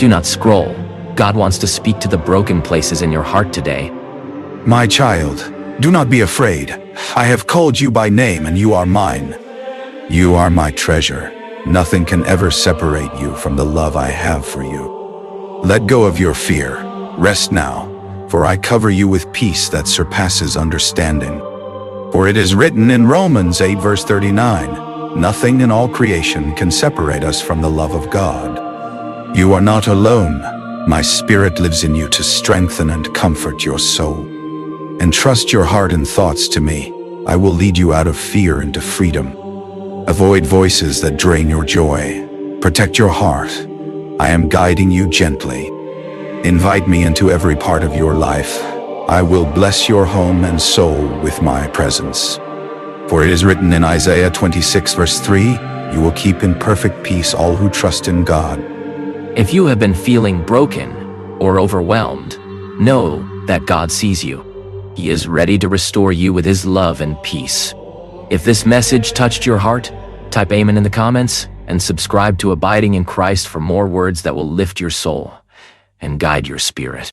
Do not scroll. God wants to speak to the broken places in your heart today. My child, do not be afraid. I have called you by name and you are mine. You are my treasure. Nothing can ever separate you from the love I have for you. Let go of your fear. Rest now, for I cover you with peace that surpasses understanding. For it is written in Romans 8 verse 39, nothing in all creation can separate us from the love of God. You are not alone. My spirit lives in you to strengthen and comfort your soul. Entrust your heart and thoughts to me. I will lead you out of fear into freedom. Avoid voices that drain your joy. Protect your heart. I am guiding you gently. Invite me into every part of your life. I will bless your home and soul with my presence. For it is written in Isaiah 26 verse 3, you will keep in perfect peace all who trust in God. If you have been feeling broken or overwhelmed, know that God sees you. He is ready to restore you with His love and peace. If this message touched your heart, type Amen in the comments and subscribe to Abiding in Christ for more words that will lift your soul and guide your spirit.